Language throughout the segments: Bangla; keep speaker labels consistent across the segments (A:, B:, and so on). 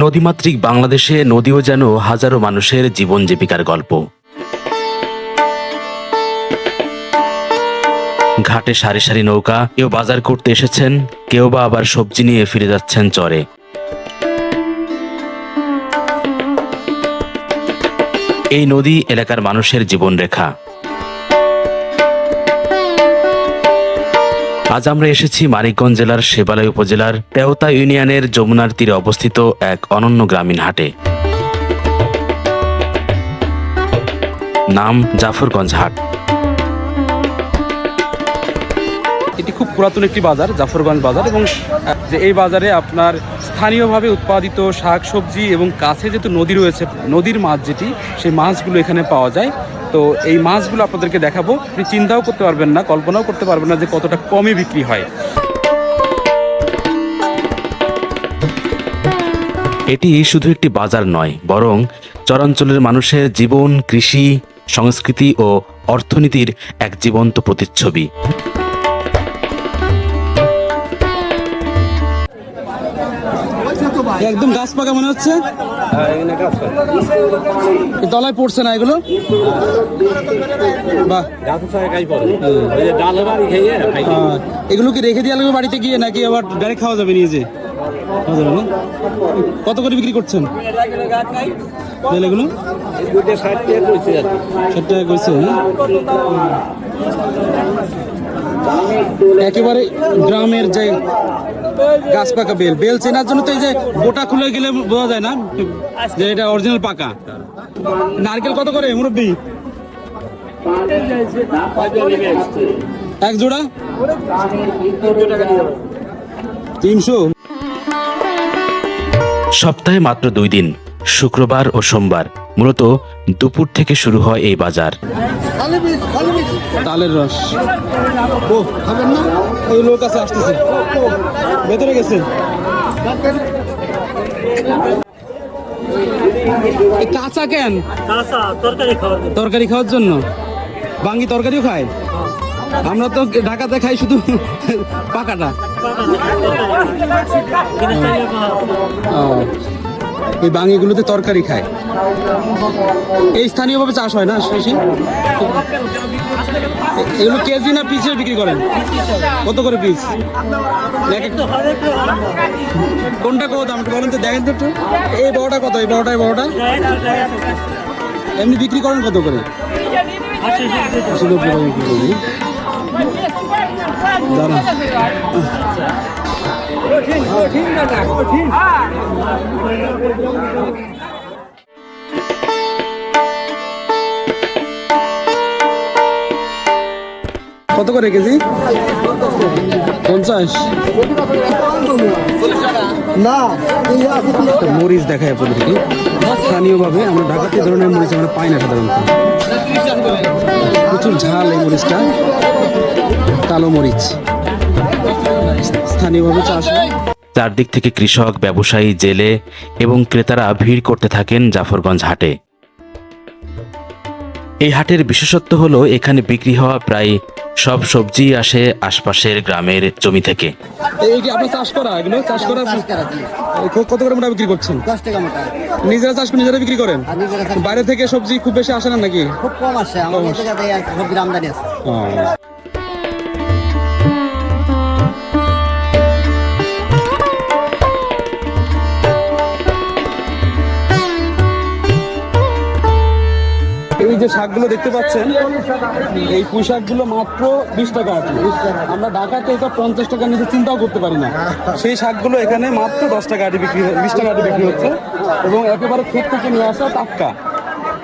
A: নদীমাতৃক বাংলাদেশে নদীও যেন হাজারো মানুষের জীবন জীবিকার গল্প। ঘাটে সারি সারি নৌকা, কেউ বাজার করতে এসেছেন, কেউ বা আবার সবজি নিয়ে ফিরে যাচ্ছেন চরে। এই নদী এলাকার মানুষের জীবনরেখা। আজ আমরা এসেছি মানিকগঞ্জ জেলার শেবালয় উপজেলার তেওতা ইউনিয়নের যমুনার তীরে অবস্থিত এক অনন্য গ্রামীণ হাটে। নাম জাফরগঞ্জ হাট।
B: এটি খুব পুরাতন একটি বাজার, জাফরগঞ্জ বাজার, এবং যে এই বাজারে আপনার স্থানীয়ভাবে উৎপাদিত শাক সবজি এবং কাছে যেহেতু নদী রয়েছে, নদীর মাছ যেটি, সেই মাছগুলো এখানে পাওয়া যায়। তো এই মাছগুলো আপনাদেরকে দেখাবো। আপনি চিন্তাও করতে পারবেন না, কল্পনাও করতে পারবেন না যে কতটা কমে বিক্রি হয়।
A: এটি শুধু একটি বাজার নয়, বরং চরাঞ্চলের মানুষের জীবন, কৃষি, সংস্কৃতি ও অর্থনীতির এক জীবন্ত প্রতিচ্ছবি।
B: একদম গাছ পাকা মনে হচ্ছে। তলায় পড়ছে না এগুলো? বাহ, এগুলো কি রেখে দেওয়া লাগবে বাড়িতে গিয়ে, নাকি আবার ডাইরেক্ট খাওয়া যাবে নিয়ে যে? কত করে বিক্রি করছেন এগুলো? 60 টাকা করছে। একেবারে গ্রামের যে গাছ পাকা বেল, বেল চেনার জন্য তো এই যে গোটা খুলে গেলে বোঝা যায় না যে এটা অরিজিনাল পাকা। নারকেল কত করে মুরব্বি? এক জোড়া 300।
A: সপ্তাহে মাত্র 2 দিন, শুক্রবার ও সোমবার। মূলত দুপুর থেকে শুরু হয় এই বাজার।
B: তালের রস খাবেন না? এই লোক আছে, আসতেছে, ভেতরে গেছে। কাঁচা কেন? তরকারি খাওয়ার জন্য। বাঙ্গি তরকারিও খায়? আমরা তো ঢাকাতে খাই শুধু পাকাটা। এই বাঙ্গিগুলোতে তরকারি খায়। এই স্থানীয়ভাবে চাষ হয় না বেশি? এগুলো কেজি না পিসে বিক্রি করেন? কত করে পিস? কোনটা কত দাম বলেন তো, দেখেন তো একটু। এই বড়টা কত? এই বড়টা এমনি বিক্রি করেন কত করে? 80-90 টাকা বিক্রি করি। দাঁড়া, কত করে কেজি? 50। না, মরিচ দেখায় আপনাদেরকে। স্থানীয়ভাবে আমরা ঢাকাতে এই ধরনের মরিচ আমরা পাই না সাধারণত। প্রচুর ঝাল এই মরিচটা, কালো মরিচ, স্থানীয়ভাবে চাষ হয়।
A: চারদিক থেকে কৃষক, ব্যবসায়ী, জেলে এবং ক্রেতারা ভিড় করতে থাকেন জাফরগঞ্জ হাটে। এই হাটের বিশেষত্ব হলো এখানে বিক্রি হওয়া প্রায় সব সবজি আসে আশপাশের গ্রামের জমি থেকে।
B: এই কি আপনার চাষ করা? এগুলো চাষ করা কত করে মোটা বিক্রি করছেন?
C: 10 টাকা মোটা।
B: নিজেরা চাষ করে নিজেরা বিক্রি করেন? বাইরে থেকে সবজি খুব বেশি আসে না নাকি?
C: খুব কম আসে, আমাদের জায়গায় সবজির আমদানি আছে।
B: এই যে শাকগুলো দেখতে পাচ্ছেন, এই পুঁই শাকগুলো মাত্র 20 টাকা আছে। আমরা ঢাকাতে এটা 50 টাকার নিচে চিন্তাও করতে পারি না। সেই শাকগুলো এখানে মাত্র 10 টাকা বিক্রি, 20 টাকা বিক্রি হচ্ছে, এবং একেবারে ক্ষেত থেকে নিয়ে আসা টাটকা।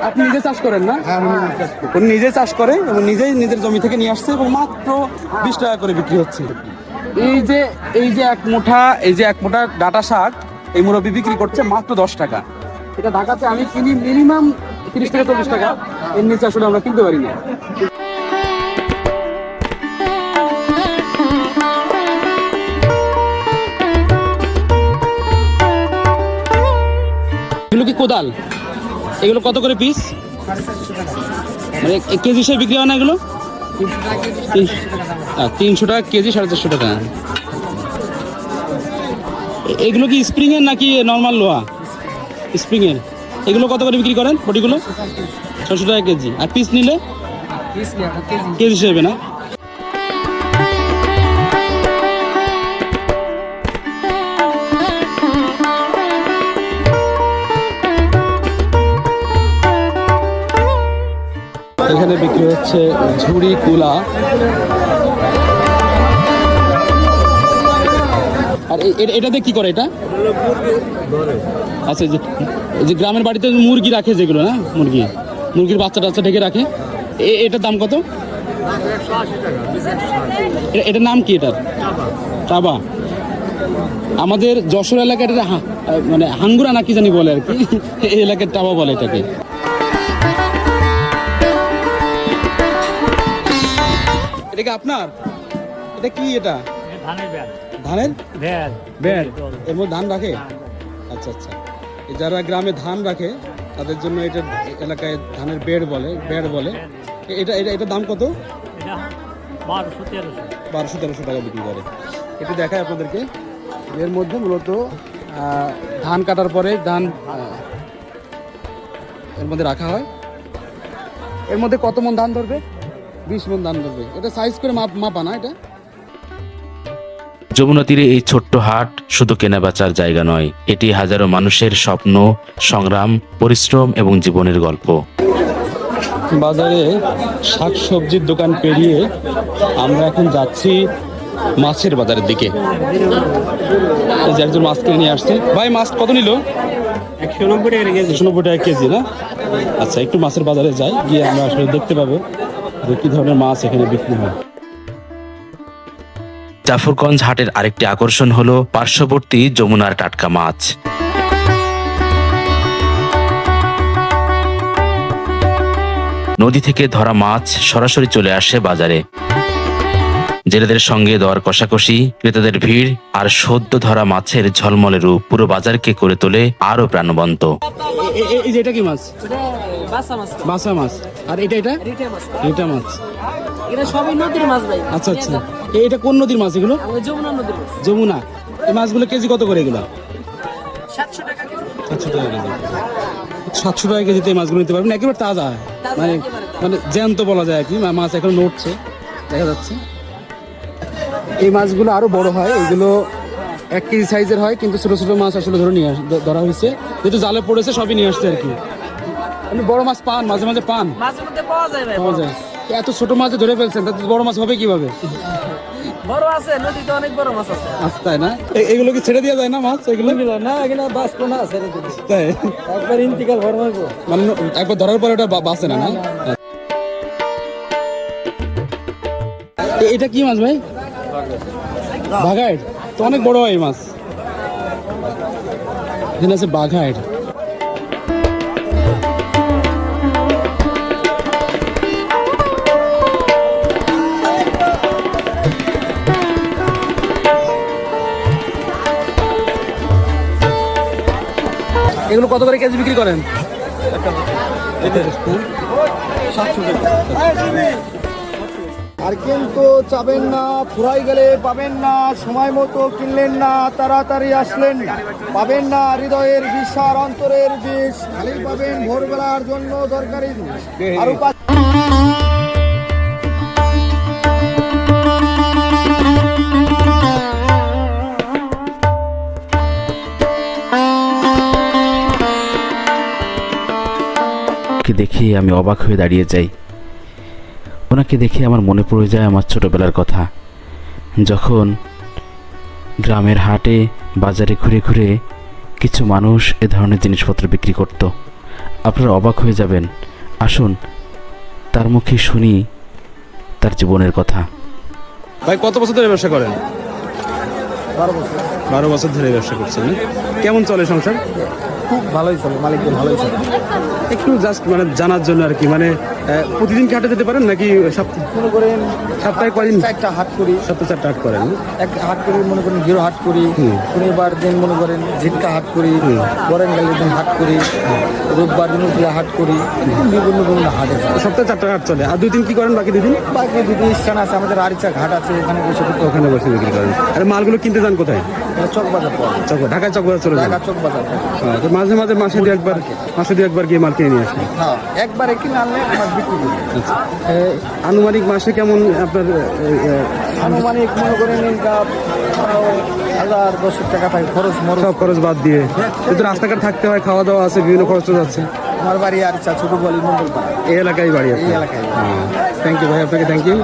B: আপনি নিজে চাষ করেন না? উনি নিজে চাষ করে এবং নিজেই নিজের জমি থেকে নিয়ে আসছে, এবং মাত্র 20 টাকা করে বিক্রি হচ্ছে। এই যে এক মুঠা ডাঁটা শাক এই মুরব্বি বিক্রি করছে মাত্র 10 টাকা। এটা ঢাকাতে আমি কিনি মিনিমাম 30 থেকে 40 টাকা, এর নিচে আসলে আমরা কিনতে পারি না। এগুলো কি কোদাল? এগুলো কত করে পিস? মানে কেজি হিসেবে বিক্রি হয় না এগুলো? 300 টাকা কেজি, 450 টাকা। এগুলো কি স্প্রিং এর নাকি নরমাল লোহা? স্প্রিংয়ের এগুলো কত করে বিক্রি করেন বটিগুলো? 600 টাকা কেজি। আর পিস নিলে কেজি হিসেবে না? এখানে বিক্রি হচ্ছে ঝুড়ি কুলা। আর এটাতে কি করে এটা? আচ্ছা, যে গ্রামের বাড়িতে মুরগি রাখে যেগুলো, না মুরগির বাচ্চা টাচ্চা ঢেকে রাখে, এটার দাম কত? এটার নাম কি এটার? টাবা। আমাদের যশোর এলাকার মানে হাঙ্গুরা না কি জানি বলে আর কি, এই এলাকার টাবা বলে এটাকে। এটা কি আপনার? এটা কি এটা? ধানের ব্যাড। এর মধ্যে ধান রাখে? আচ্ছা আচ্ছা। যারা গ্রামে ধান রাখে তাদের জন্য এটা এলাকায় ধানের ব্যাড বলে। এটার দাম কত? 1200-1300 টাকা বিক্রি করে। এটা দেখায় আপনাদেরকে। এর মধ্যে মূলত ধান কাটার পরে ধান এর মধ্যে রাখা হয়। এর মধ্যে কত মণ ধান ধরবে? 20 মণ ধান ধরবে। এটা সাইজ করে মাপা না এটা?
A: যমুনা তীরে এই ছোট্ট হাট শুধু কেনাবেচার জায়গা নয়, এটি হাজারো মানুষের স্বপ্ন, সংগ্রাম, পরিশ্রম এবং জীবনের গল্প।
B: বাজারে শাকসবজির দোকান পেরিয়ে আমরা এখন যাচ্ছি মাছের বাজারের দিকে। এই যে একজন মাছ কিনে নিয়ে আসছে। ভাই, মাছ কত নিল? 190 টাকা কেজি। 190 টাকা কেজি না? আচ্ছা, একটু মাছের বাজারে যাই, গিয়ে আমরা আসলে দেখতে পাবো যে কি ধরনের মাছ এখানে বিক্রি হয়।
A: জাফরগঞ্জ হাটের আরেকটি আকর্ষণ হলো পার্শ্ববর্তী যমুনার টাটকা মাছ। নদী থেকে ধরা মাছ সরাসরি চলে আসে বাজারে। জেলেদের সঙ্গে দর কষাকষি, ক্রেতাদের ভিড় আর সদ্য ধরা মাছের ঝলমলে রূপ পুরো বাজারকে করে তোলে আরো প্রাণবন্ত।
B: এই যে এটা কি মাছ? বাসা মাছ। আর এটা রিটা মাছ।
D: এটা সবই নদীর মাছ ভাই।
B: আচ্ছা আচ্ছা। এটা কোন নদীর মাছ এগুলো?
D: যমুনা নদীর মাছ।
B: যমুনা। এই মাছগুলো কেজি কত করে এগুলো?
D: 700 টাকা কেজি।
B: 700 টাকা কেজি। 700 টাকা কেজিতে এই মাছগুলো নিতে পারবেন, একেবারে তাজা। মানে জ্যান্ত বলা যায় আর কি। মাছ এখন নড়ছে, দেখা যাচ্ছে। এই মাছগুলো আরো বড় হয়, এগুলো 1 কেজি সাইজের হয়, কিন্তু ছোট ছোট মাছ আসলে ধরা হয়েছে, যেহেতু জালে পড়েছে সবই নিয়ে আসছে আর কি। আপনি বড় মাছ পান? মাঝে মাঝে পান?
D: মাছের মধ্যে পাওয়া যায় ভাই।
B: পাওয়া যায়। এত ছোট মাছ ধরে ফেলছেন, তাতে বড় মাছ হবে কিভাবে?
D: বড় আছে, নদীতে অনেক বড় মাছ আছে।
B: আচ্ছা, তাই না? এগুলো কি ছেড়ে দেওয়া যায় না মাছ? এগুলো
D: না, এখানে বাঁচবো না, ছেড়ে দিবি।
B: তাই?
D: একবার ইন্তিকাল ফরমাইবো।
B: মানে একবার ধরার পরে ওটা বাঁচে না? এটা কি মাছ ভাই? বাঘাইট। তো অনেক বড় হয় এই মাছ। এখানে আছে বাঘাইট। এগুলো কত করে কেজি বিক্রি করেন? 700 টাকা।
E: আর কিন্তু চাবেন না, ফুরাই গেলে পাবেন না, সময় মতো কিনলেন না, তাড়াতাড়ি আসলেন না, পাবেন না হৃদয়ের বিষ আর অন্তরের বিষ, খালি পাবেন ভোরবেলার জন্য দরকারি জিনিস। আরো
A: দেখে আমি অবাক হয়ে দাঁড়িয়ে যাই। ওনাকে দেখে আমার মনে পড়ে যায় আমার ছোটবেলার কথা, যখন গ্রামের হাটে বাজারে ঘুরে ঘুরে কিছু মানুষ এ ধরনের জিনিসপত্র বিক্রি করত। আপনারা অবাক হয়ে যাবেন। আসুন তার মুখে শুনি তার জীবনের কথা।
B: ভাই, কত বছর ধরে ব্যবসা করেন?
E: 12 বছর।
B: 12 বছর ধরে ব্যবসা করছেন। কেমন চলে সংসার?
E: খুব ভালোই চলে, মালিকদের ভালোই চলে।
B: একটু জাস্ট মানে জানার জন্য আর কি, মানে প্রতিদিন কি হাটে যেতে পারেন নাকি
E: মনে করেন
B: সপ্তাহে কয়দিন?
E: একটা হাট করি,
B: সপ্তাহে 4টা হাট করেন?
E: এক হাট করি, মনে করেন হিরো হাট করি, শনিবার দিন মনে করেন ঝিটকা হাট করি, বরেন্দ্রের দিন হাট করি, রোববার দিন উঠলে হাট করি, বিভিন্ন বিভিন্ন হাটে।
B: সপ্তাহে 4টা হাট চলে। আর 2 দিন কি করেন? বাকি 2 দিন?
E: বাকি 2 দিন স্থান আছে, আমাদের আরিচা ঘাট আছে, ওখানে বসে
B: ওখানে বসে বিক্রি করেন। আর মালগুলো কিনতে যান কোথায়?
E: চক বাজার পড়ে
B: ঢাকায় চকবাজার চলে যান?
E: ঢাকা চক বাজার পড়ে।
B: তো মাঝে মাঝে মাসে দু একবার গিয়ে মাল কিনে নিয়ে আসেন।
E: হ্যাঁ, একবারে কিনে আনলে মাছ বিক্রি করি।
B: আচ্ছা, আনুমানিক মাসে কেমন আপনার
E: আনুমানিক মনে করেন ইনকাম 1000-10 টাকা থাকে খরচ মরচ।
B: সব খরচ বাদ দিয়ে? কিন্তু রাস্তাঘাট থাকতে হয়, খাওয়া দাওয়া আছে, বিভিন্ন খরচ যাচ্ছে।
E: আমার বাড়ি আর ছোট বলি মন্ডলপাড়া,
B: এই এলাকায় বাড়ি
E: এই এলাকায়।
B: থ্যাংক ইউ ভাই, আপনাকে থ্যাংক ইউ।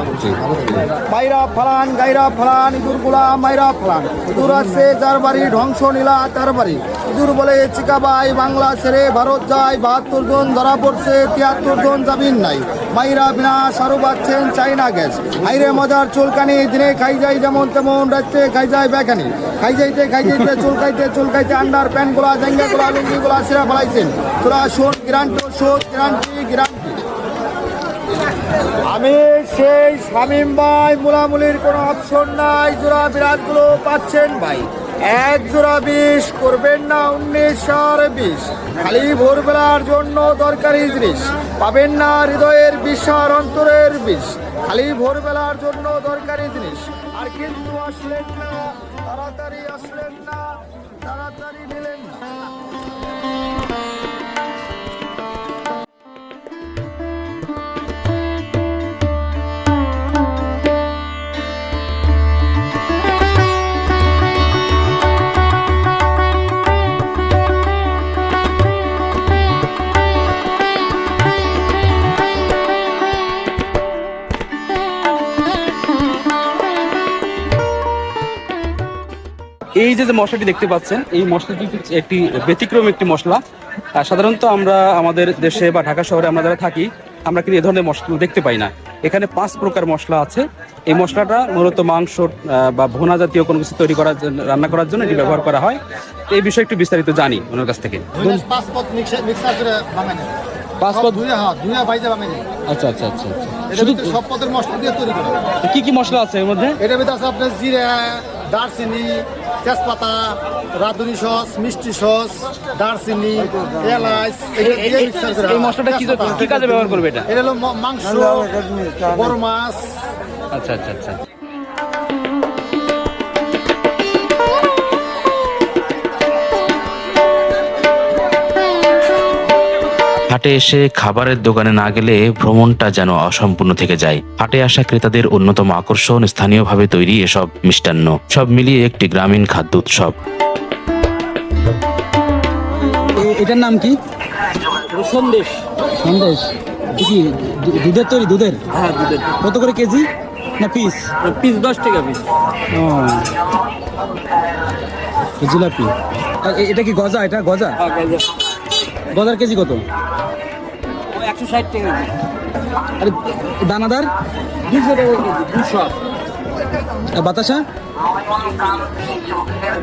E: মাইরা ফালান গাইরা ফালান ইঁদুরগুলা মাইরা ফালান। ইঁদুর আছে যার বাড়ি ধ্বংস নীলা তার বাড়ি। ইঁদুর বলে চিকাবাই বাংলা ছেড়ে ভারত যায়, 72 জন ধরা পড়ছে, 73 জন জামিন নাই। মাইরা বিনাশ আরো বাচ্ছেন চাইনা গ্যাস। হাইরে মজার চুলকানি, দিনে খাই যায় যেমন তেমন, রাত্রে খাই যায় বেখানি। খাই যাইতে চুলকাইতে আন্ডার প্যান্টগুলা জাঙ্গাগুলা লুঙ্গিগুলা সিরা ফেলাইছেন। তোরা শোন গ্যারান্টি শোধ গ্যারান্টি। আমি সেই শামীম ভাই, মুলামুলির কোনো অপশন নাই। জোড়া বিরাটগুলো পাচ্ছেন ভাই, 1 জোড়া 20 করবেন না 1920। খালি ভোরবেলার জন্য দরকারি জিনিস পাবেন না, হৃদয়ের বিষ আর অন্তরের বিষ। খালি ভোরবেলার জন্য দরকারি জিনিস। আর কিন্তু আসলেন না, তাড়াতাড়ি আসলেন না, তাড়াতাড়ি নিলেন না।
B: এই যে মশলাটি দেখতে পাচ্ছেন, এই মশলাটি একটি ব্যতিক্রম একটি মশলা। সাধারণত আমরা আমাদের দেশে বা ঢাকা শহরে আমরা যারা থাকি, আমরা কিন্তু এই ধরনের মশলা দেখতে পাই না। এখানে 5 প্রকার মশলা আছে। এই মশলাটা মূলত মাংস বা ভুনা জাতীয় কোনো কিছু তৈরি করার জন্য, রান্না করার জন্য এটি ব্যবহার করা হয়। এই বিষয়ে একটু বিস্তারিত জানি ওনার কাছ থেকে।
E: 5 পদ মিক্সার করে বানানো।
B: 5 পদ?
E: দুইয়া ভাইজা বানানো।
B: আচ্ছা।
E: শুধু সব পদের মশলা দিয়ে তৈরি করা।
B: কি কি মশলা আছে এর মধ্যে?
E: এটার ভিতরে আছে আপনার জিরা, দারচিনি, তেজপাতা, রাঁধুনি সস, মিষ্টি সস, দারচিনি, এলাচ।
B: এই মশলাটা কি কাজে ব্যবহার করবে এটা?
E: এটা হলো মাংস, বড় মাছ।
B: আচ্ছা।
A: হাটে এসে খাবারের দোকানে না গেলে ভ্রমণটা যেন অসম্পূর্ণ থেকে যায়। হাটে আসা ক্রেতাদের অন্যতম আকর্ষণ স্থানীয়ভাবে তৈরি এসব মিষ্টান্ন। সব মিলিয়ে একটি গ্রামীণ খাদ্য উৎসব।
B: এটার নাম কি?
D: সন্দেশ।
B: কি দুধের তৈরি? দুধের?
D: হ্যাঁ, দুধের।
B: কত করে কেজি না পিস?
D: পিস 10 টাকা পিস।
B: জিলাপি। এটা কি গজা? এটা গজা?
D: হ্যাঁ,
B: গজার কেজি কত?
D: 160 টাকা কেজি।
B: আরে দানাদার?
D: 200 টাকা কেজি। 200।
B: আর বাতাসা?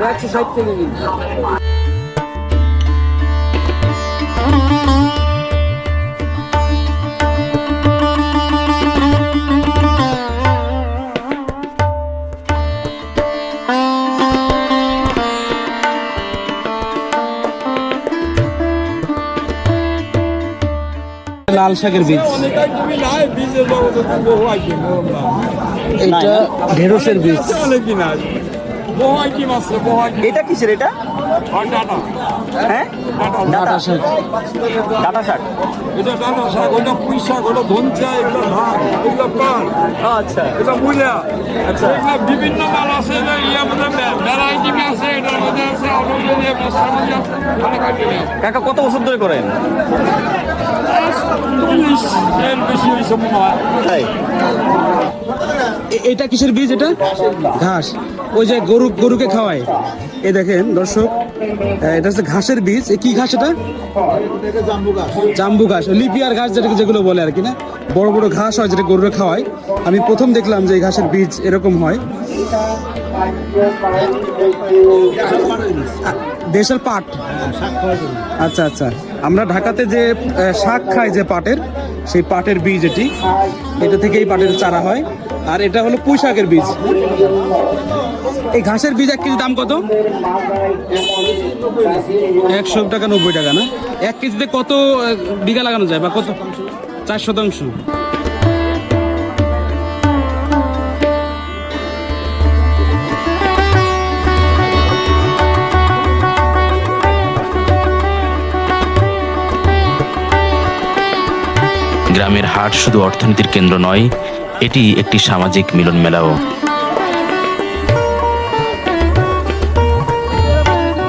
D: 160 টাকা কেজি।
B: লাল শাকের বীজ। এটা ঢেঁড়সের বীজ।
C: এটা কিসের এটা? হ্যাঁ,
B: ডাঁটা শাক।
C: ডাটা শাক।
F: এটা ডাটা শাক, ওটা পুঁই শাক, ওটা ধনচা, এগুলো ধান, এগুলো পান,
C: আচ্ছা,
F: এটা মূলা। আচ্ছা, এগুলো বিভিন্ন মাল আছে, ইয়ার মধ্যে ভ্যারাইটি আছে, এটার মধ্যে আছে আলু দিয়ে মশলার মধ্যে আছে, অনেক আইটেম আছে।
C: কাকা কত বছর ধরে করেন?
F: 40 এর বেশি হয়েছে মনে হয়।
C: তাই?
B: এটা কিসের বীজ? এটা ঘাস। ওই যে গরুকে খাওয়ায়। এই দেখেন দর্শক, এটা হচ্ছে ঘাসের বীজ। কি ঘাস এটা? জাম্বু ঘাস, লিপিয়ার ঘাস যেগুলো বলে আর কি, না? বড় বড় ঘাস হয় যেটা গরুরা খাওয়ায়। আমি প্রথম দেখলাম যে এই ঘাসের বীজ এরকম হয়। দেশের পাট। আচ্ছা। আমরা ঢাকাতে যে শাক খাই যে পাটের, সেই পাটের বীজ এটা থেকে এই পাটের চারা হয়। আর এটা হলো পুঁই শাকের বীজ। এই ঘাসের বীজ 1 কেজি দাম কত? 100 টাকা 90 টাকা, না? 1 কেজিতে কত বিঘা লাগানো যায় বা কত? 4 শতাংশ।
A: গ্রামের হাট শুধু অর্থনীতির কেন্দ্র নয়, এটি একটি সামাজিক মিলন মেলাও।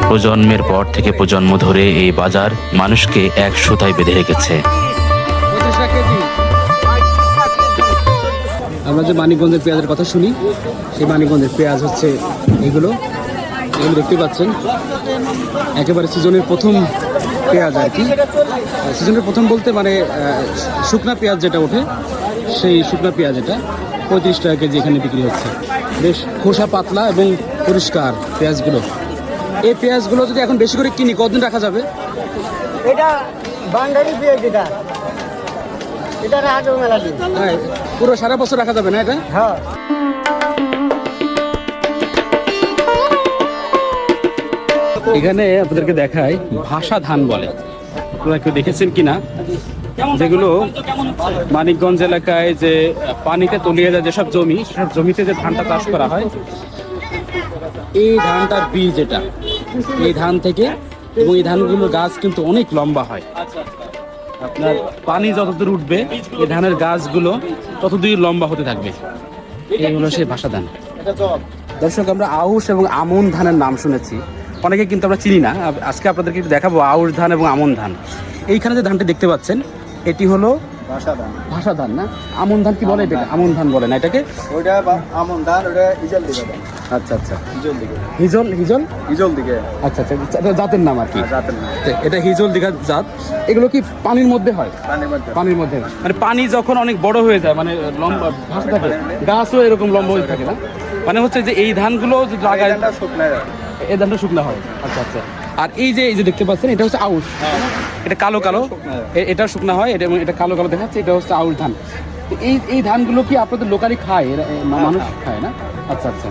A: প্রজন্মের পর থেকে প্রজন্ম ধরে এই বাজার মানুষকে এক সুতায় বেঁধে রেখেছে।
B: আমরা যে মানিকগঞ্জের পেঁয়াজের কথা শুনি, সেই মানিকগঞ্জের পেঁয়াজ হচ্ছে এগুলো দেখতে পাচ্ছেন, একেবারে সিজনের প্রথম পেঁয়াজ আর কি। সিজনের প্রথম বলতে মানে শুকনা পেঁয়াজ যেটা ওঠে, সেই শুকনা পেঁয়াজ এটা 35 টাকা কেজি এখানে বিক্রি হচ্ছে। বেশ খোসা পাতলা এবং পরিষ্কার পেঁয়াজগুলো। এই পেঁয়াজগুলো যদি এখন বেশি করে কিনি, কতদিন রাখা যাবে?
E: এটা বাঙালি পেঁয়াজ, এটা রাখা মেলা দিন।
B: হ্যাঁ, পুরো সারা বছর রাখা যাবে না এটা?
E: হ্যাঁ।
B: এখানে আপনাদেরকে দেখাই ভাষা ধান বলে, আপনারা কেউ দেখেছেন কিনা, যেগুলো মানিকগঞ্জ এলাকায় যে পানিতে তলিয়ে যায় যেসব জমি, সেসব জমিতে যে ধানটা চাষ করা হয়, এই ধানটার বীজ এটা, এই ধান থেকে। এবং এই ধানগুলোর গাছ কিন্তু অনেক লম্বা হয়। আপনার পানি যতদূর উঠবে এই ধানের গাছগুলো ততদূর লম্বা হতে থাকবে। এই হলো সেই ভাষা ধান। দর্শক, আমরা আউশ এবং আমন ধানের নাম শুনেছি, অনেকে কিন্তু আমরা চিনি না। আজকে আপনাদেরকে একটু দেখাবো আউশ ধান এবং আমন ধান। এইখানে যে ধানটি দেখতে পাচ্ছেন, এটি হলো ভাষা ধান না? আমন ধান কি বলে এটাকে? আমন ধান বলে না এটাকে?
E: ওইটা আমন ধান, ওটা হিজল দিকে।
B: আচ্ছা আচ্ছা,
E: হিজল দিকে,
B: হিজল
E: দিকে।
B: আচ্ছা আচ্ছা, এটা জাতের নাম আর কি।
E: জাতের নাম
B: এটা হিজল দিঘা জাত। এগুলো কি পানির মধ্যে হয়? পানির মধ্যে মানে পানি যখন অনেক বড় হয়ে যায়, মানে লম্বা ভাসতে থাকে, গাছও এরকম লম্বা হয়ে থাকে না? মানে হচ্ছে যে এই ধানগুলো যে লাগায়, এই ধানটা শুকনা হয়। আচ্ছা আচ্ছা। আর এই যে দেখতে পাচ্ছেন, এটা হচ্ছে আউশ। এটা কালো কালো, এটা শুকনা হয়, এটা কালো কালো দেখাচ্ছে, এটা হচ্ছে আউশ ধান। তো এই ধানগুলো কি আপনাদের লোকালি খায়, মানুষ খায় না? আচ্ছা আচ্ছা।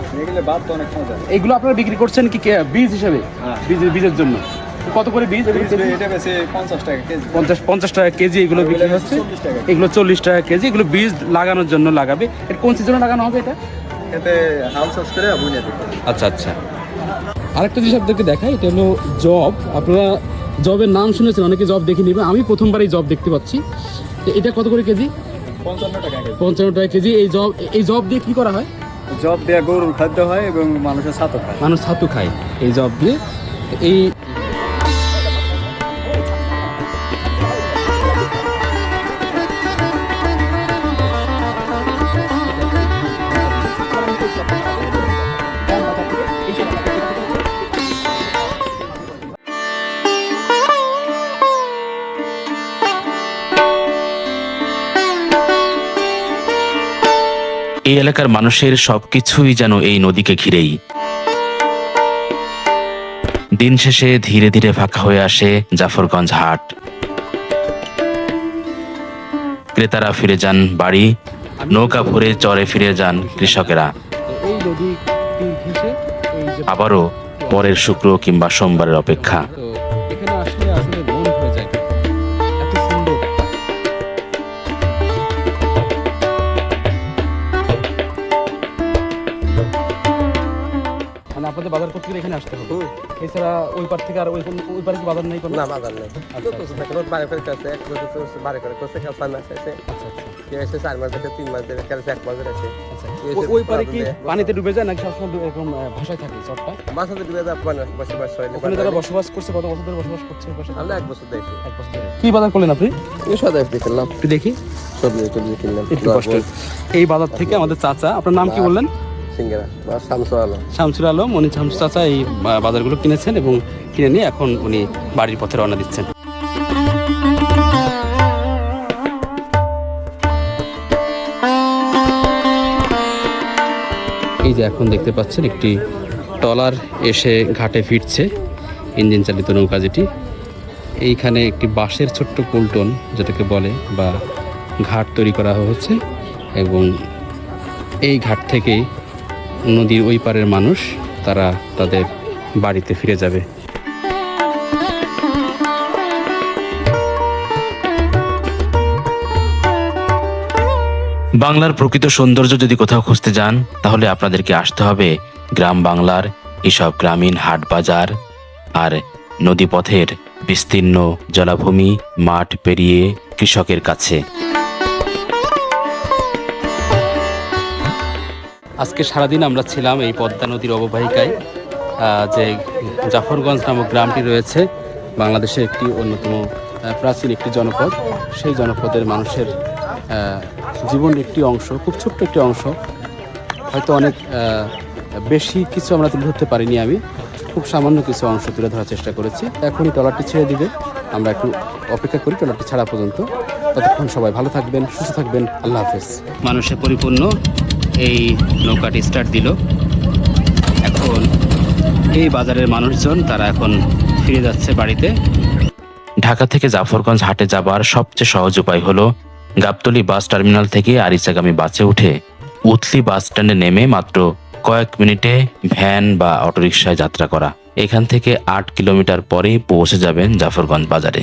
B: এগুলো আপনারা বিক্রি করছেন কি বীজ হিসেবে? বীজের জন্য কত করে বীজ? 50 টাকা কেজি এগুলো বিক্রি হচ্ছে। এগুলো 40 টাকা কেজি। এগুলো বীজ লাগানোর জন্য লাগাবে। এটা কোন সিজনে লাগানো হবে এটা? আচ্ছা আচ্ছা। আরেকটা জিনিস আপনাদেরকে দেখাই, এটা হলো জব। আপনারা জবের নাম শুনেছেন, অনেকে জব দেখে নেবে। আমি প্রথমবার এই জব দেখতে পাচ্ছি। এটা কত করে কেজি? 55 টাকা কেজি। এই জব দিয়ে কি করা হয়?
E: জব দিয়ে গরুর খাদ্য হয় এবং মানুষের ছাতু খায়।
B: মানুষ ছাতু খায় এই জব দিয়ে। এই
A: এলাকার মানুষের সবকিছুই যেন এই নদীকে ঘিরেই। দিন শেষে ধীরে ধীরে ফাঁকা হয়ে আসে জাফরগঞ্জ হাট। ক্রেতারা ফিরে যান বাড়ি, নৌকা ভরে চরে ফিরে যান কৃষকেরা।
B: এই নদী ঘিসে এই যে
A: আবারও পরের শুক্র কিংবা সোমবারের অপেক্ষা।
B: তো এখানে আসলে আসলে মন ভরে যায়, এত সুন্দর। মানে আপনাদের বাজার করতে গেলে এখানে আসতে হবে, এছাড়া ওই পার থেকে আর ওই পারে কি বাজার নেই? কোনো
E: না, বাজার নেই। বাড়ি করে কাছে এক বছর বাড়ি করে করছে, কেউ 6 মাস আছে,
B: আচ্ছা আচ্ছা
E: কেউ এসে 4 মাস আছে, 3 মাস ধরে, কেউ 1 মাস ধরে আছে।
B: আচ্ছা। ওই পারে কি পানিতে ডুবে যায় নাকি সবসময় এরকম ভাষায় থাকে চরটা?
E: মাছাতে ডুবে যায়, বসবাস হয় না।
B: ওখানে যারা বসবাস করছে, কত বছর ধরে বসবাস করছে?
E: আমরা 1 বছর দেখি।
B: 1 বছর ধরে। কি বাজার করলেন আপনি?
E: সদাই কিনলাম,
B: একটু দেখি,
E: সবজি কিনলাম।
B: একটু কষ্ট। এই বাজার থেকে আমাদের চাচা, আপনার নাম কি বললেন?
E: সিঙ্গারা বা শামসু আলম।
B: শামসুর আলম, উনি শামসু চাচা এই বাজারগুলো কিনেছেন এবং কিনে নিয়ে এখন উনি বাড়ির পথে রওনা দিচ্ছেন। এই যে এখন দেখতে পাচ্ছেন একটি ট্রলার এসে ঘাটে ফিরছে, ইঞ্জিন চালিত নৌকা যেটি। এইখানে একটি বাঁশের ছোট্ট পল্টন যেটাকে বলে বা ঘাট তৈরি করা হয়েছে এবং এই ঘাট থেকেই নদীর ওই পারের মানুষ তারা তাদের বাড়িতে ফিরে যাবে।
A: বাংলার প্রকৃত সৌন্দর্য যদি কোথাও খুঁজতে যান, তাহলে আপনাদেরকে আসতে হবে গ্রাম বাংলার এসব গ্রামীণ হাট বাজার আর নদীপথের বিস্তীর্ণ জলাভূমি মাঠ পেরিয়ে কৃষকের কাছে। আজকে সারাদিন আমরা ছিলাম এই পদ্মা নদীর অববাহিকায়, যে জাফরগঞ্জ নামক গ্রামটি রয়েছে, বাংলাদেশের একটি অন্যতম প্রাচীন একটি জনপদ। সেই জনপদের মানুষের জীবনের একটি অংশ, খুব ছোট্ট একটি অংশ, হয়তো অনেক বেশি কিছু আমরা তুলে ধরতে পারিনি। আমি খুব সামান্য কিছু অংশ তুলে ধরার চেষ্টা করেছি। এখনই ট্রলারটি ছেড়ে দিবে, আমরা একটু অপেক্ষা করি ট্রলারটি ছাড়া পর্যন্ত। ততক্ষণ সবাই ভালো থাকবেন, সুস্থ থাকবেন, আল্লাহ হাফেজ। মানুষে পরিপূর্ণ এই নৌকাটি স্টার্ট দিল। এখন এই বাজারের মানুষজন তারা এখন ফিরে যাচ্ছে বাড়িতে। ঢাকা থেকে জাফরগঞ্জ হাটে যাবার সবচেয়ে সহজ উপায় হলো গাবতলী বাস টার্মিনাল থেকে আরিচাগামী বাসে উঠে উথলি বাস স্ট্যান্ডে নেমে মাত্র কয়েক মিনিটে ভ্যান বা অটোরিকশায় যাত্রা করা। এখান থেকে 8 কিলোমিটার পরেই পৌঁছে যাবেন জাফরগঞ্জ বাজারে।